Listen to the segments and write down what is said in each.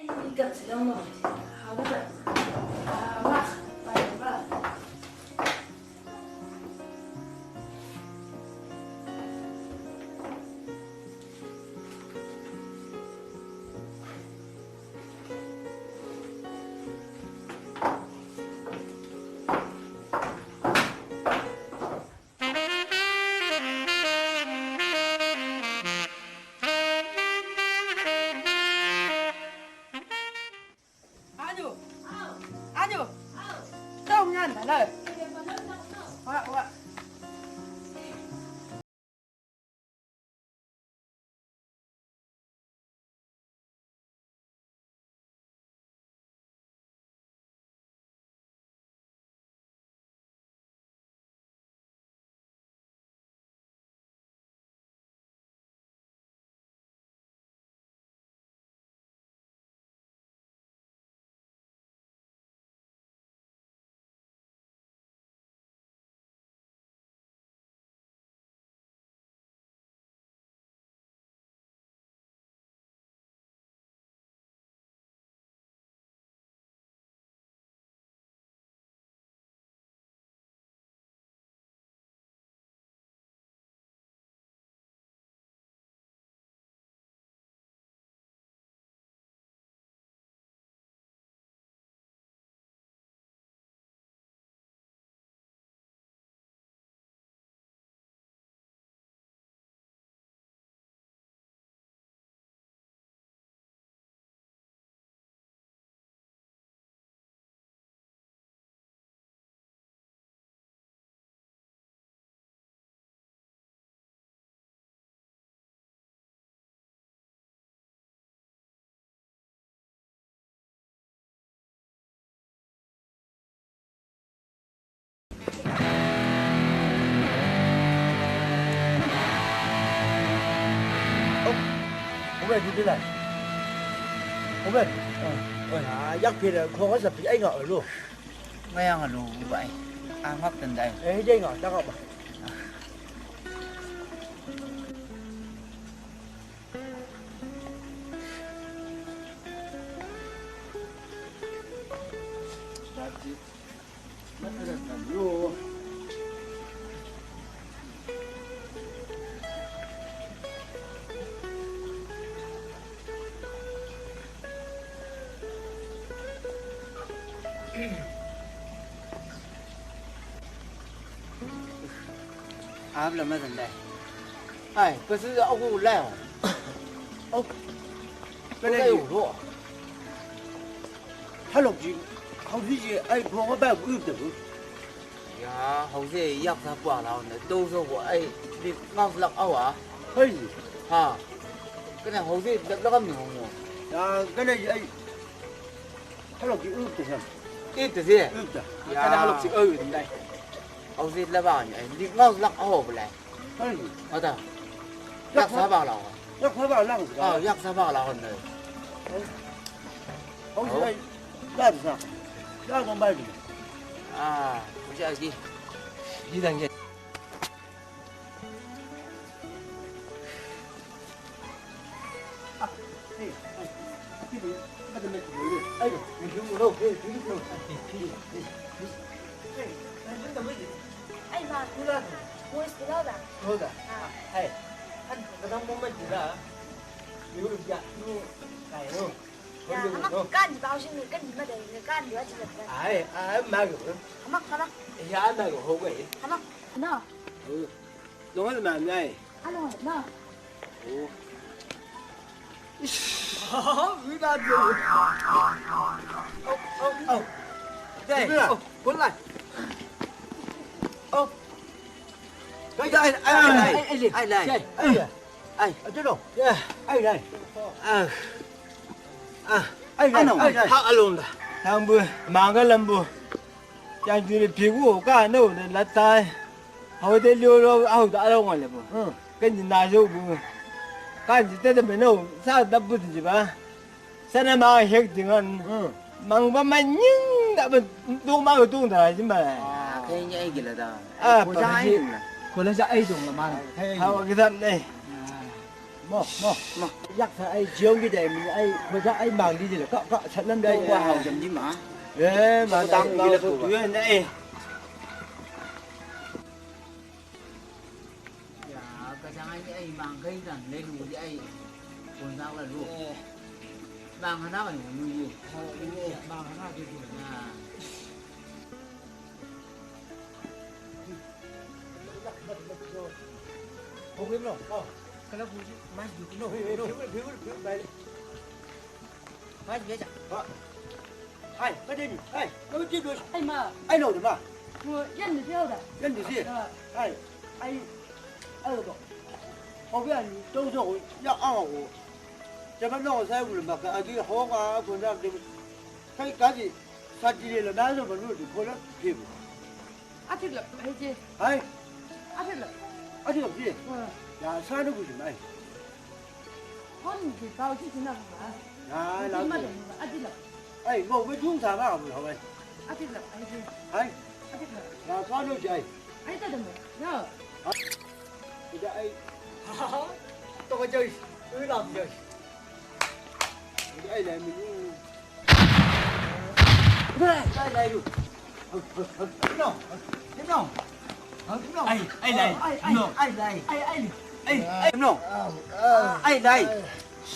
一个只用弄，好的，好吧，拜拜。我们去哪里？我们，一片的看我是比矮个路， Ngayang ano ba ay angap tanday. 哎，这个这个吧。Angap lama tanday. 哎，可是奥古来哦，哦，本来有路，他落去，好脾气，哎，帮我办不有得。 Ya, hause yak sa pa la na do so ko ay di ngak lak awa. 可以， Ha. Kana hause lak lakam ni mo. 啊，跟着哎，他落去有得什么？ Ti te si. 有得， Ya, halok si tanday. Hause la ba ni ay di ngak lak awa ba. 可以， Ata. Yak sa ba la. 要快把浪子 Ah, 啊， yak sa ba la na. 好是哎，那子上，那个卖的。 Ah, uja lagi. Di lang yan. 哎，你听我说，哎妈，我知道的。好的，哎，看这个我们知道，有了家，有哎呦，呀，他们干你高兴的，跟你们的干你要记得的。哎哎，买个，他们，哎呀，买个好贵，他们，那，弄还是买买，阿龙那，哦，好，没打住，哦，对，过来，哦。 Ay ay ay. Chứ đâu? Ai đây? Ano? Ha alon da. Thằng bữa mang cái lâm bữa, chẳng chỉ là phiếu cả nấu để lát tay, hồi để liều lo, hồi đã đâu ngoài là bữa, cái gì nào rồi bữa, cái gì tới mình nấu, sao đắp bữa gì ba, sao nó mang hết tiếng Anh, mang ba mang nhưng đã mình đâu mang được tuồng thà chứ mà. Cái nhảy gì là da. À, Của trai. คนละจะไอ้ตรงละมัน Hao cái thằng này, မရက်စားအဲ့ဂျုံကြီးတယ်အဲ့ခွစားအဲ့မောင်ကြီးတယ်ကဆက်လမ်းတယ် qua hậu chấm đi mà မတောင်းပြီးတော့သူရဲ့နေ dạ cái chẳng ai bằng cái rằng lên đủ thì ai còn sao là đủ bằng nó phải nuôi gì bằng nó thì à không biết đâu cái nó vui mai được nó phải vậy chẳng ai cái gì ai nó chết rồi 哎妈， ai nổi mà 我认得掉的。 nhân gì ai ai ai rồi không biết anh đâu rồi ya ao cho nó nó sai rồi mà cái cái hoa quả còn ra cái gì sao chỉ là đá rồi mà nuôi được con nó kịp 阿铁了，还姐， ai 阿铁了， ai làm gì 嗯， ya sai nó cũng gì này 我你去搞去听那个嘛， ya 听 làm 嘛 gì 的，阿铁了， ai ngồi với chúng ta vào rồi vậy 阿铁了，还姐， ai 阿铁了， ya sao nó chạy 还在的没？喏， bây giờ ai tôi có chơi cứ làm chơi ai này mình đây đây luôn đúng không đúng không đúng không ai đây ai đây ai đây ai đúng không ai đây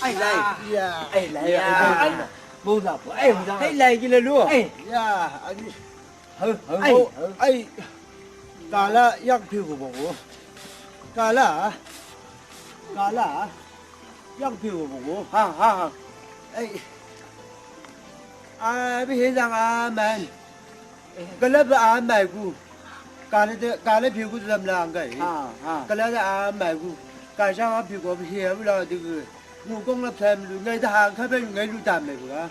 ai đây ai đây bố già của em ai đây kia là luôn ai ai cả là yak phiêu của bố cả là yak phiêu của bố ha ai bây giờ rằng mình cái lớp là mày cu cả lớp phiêu của làm làng cái cái lớp là mày cu cả sao phiêu của phiêu bây giờ thì ngủ công lập thêm ngày ta hàng khai bên ngày lưu tạm này của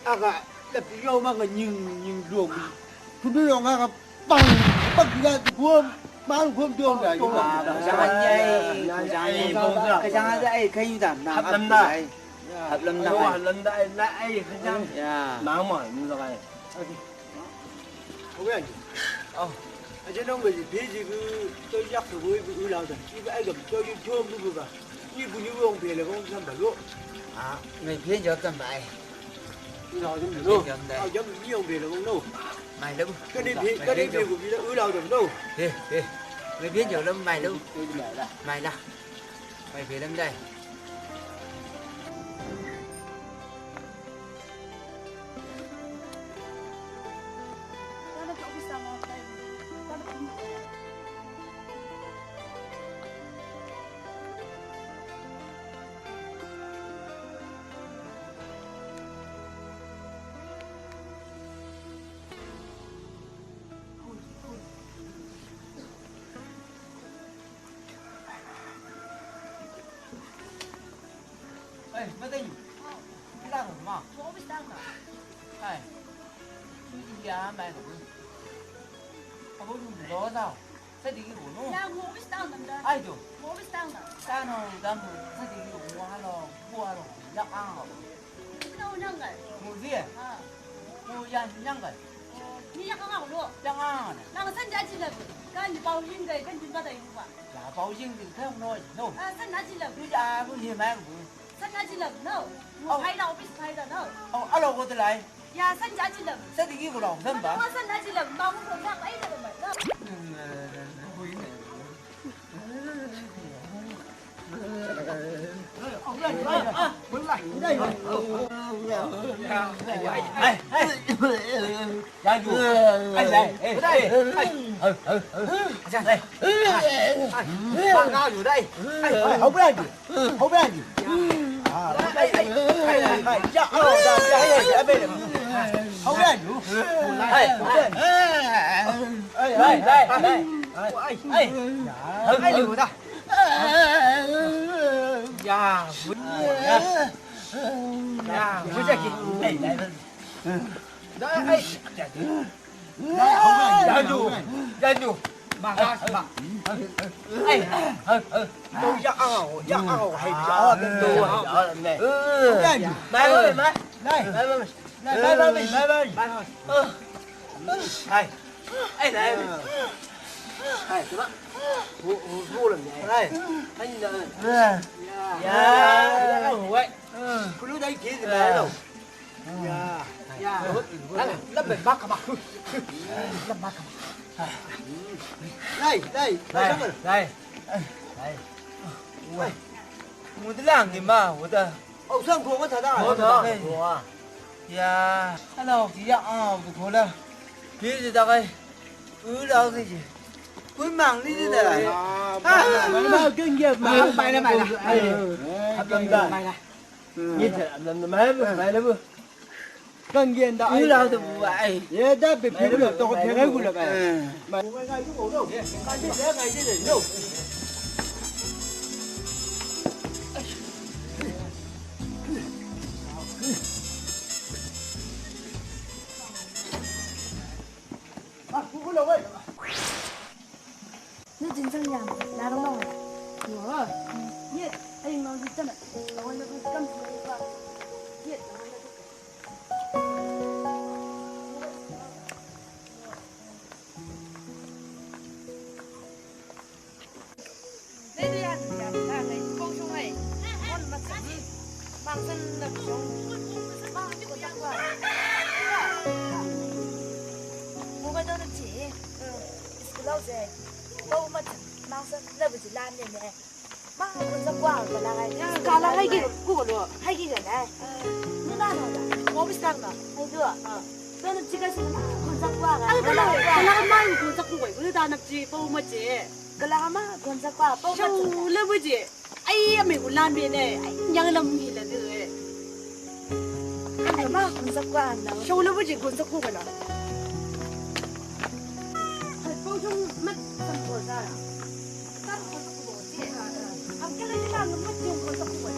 à cả lập phiêu mà cái nhìn luồng không biết luồng à bằng bắt ra của mang không tiêu này cũng à chẳng ai cái chẳng ai cái như đảm hấp lâm đại hấp lâm đại đại lâm đại lại cái chẳng nắng mỏi như vậy không biết anh anh chứ không phải gì thế gì cứ tôi chắc rồi với cứ lao rồi như cái gặp tôi đi chôm cứ vào như ông về là không làm phải luôn à người phía cho tầm bài rồi không được đâu giống như ông về là không đâu mày đâu cái đi về của vì nó lao rồi đâu đi người phía cho lâm mày đâu mày là mày về lâm đây哎，没得你，你干什么？我不上了，哎，你家买什么？我不用多少，这里给我弄。呀，我不上了的，哎就，我不上了，干了咱们这里给我了，我了，要安好。那我让个，我这，啊，我让个，你要刚好路，让安呢。那个参加去了，跟你报应的，跟你爸的一块，那保险的太弄弄，啊，参加去了，你家不去买不？参加去了，no，我拍到，我不是拍的，no，哦，阿老我得来，呀，参加去了，这里给我老三吧。我参加去了，毛不头上哎的没，no。不应该。呀，不呀，不这个，哎，来了，哎，站住，站住，马上是吧？哎，都要还要都要来，买，哎，来，哎，什么？我了没？哎，看你的。呀，喂，不如在街子来了。呀，那本巴干嘛？那巴干嘛？来来来什么？来，喂，我的两个嘛，我的，哦，上课我才到。我呀，看到几样啊，我就过了，别是大概2老这些，会忙的这的。那更也买了。哎，买了。你这买了不？更严的。2老都不爱。也得被骗了，都骗了过了呗。买。我看有肉，看这肉。你真正样，哪都弄了。我，你，哎，我是真的，我那个干活的话，你，đây đây ăn là này cô chung này con mặt sạch bằng sân là chung bao nhiêu cái qua mua cái đó nó chỉ cái lâu rồi đâu mà mang sân là bị lan này nè mang con sân qua rồi là cái cô rồi hay cái này nó nào rồi cô biết sao nào hay chưa 저는 지금 건작과 kalama ko sa kuway ko da napji po ma je kalama 건작과 뽕 show le bu je ai me ko lan be ne ai nyang lam hi la de kalama 건작과 나 show le bu je ko sa ku la po chung mắt sân của ra là sân của sa ku je am cái này là mắt chung của sa ku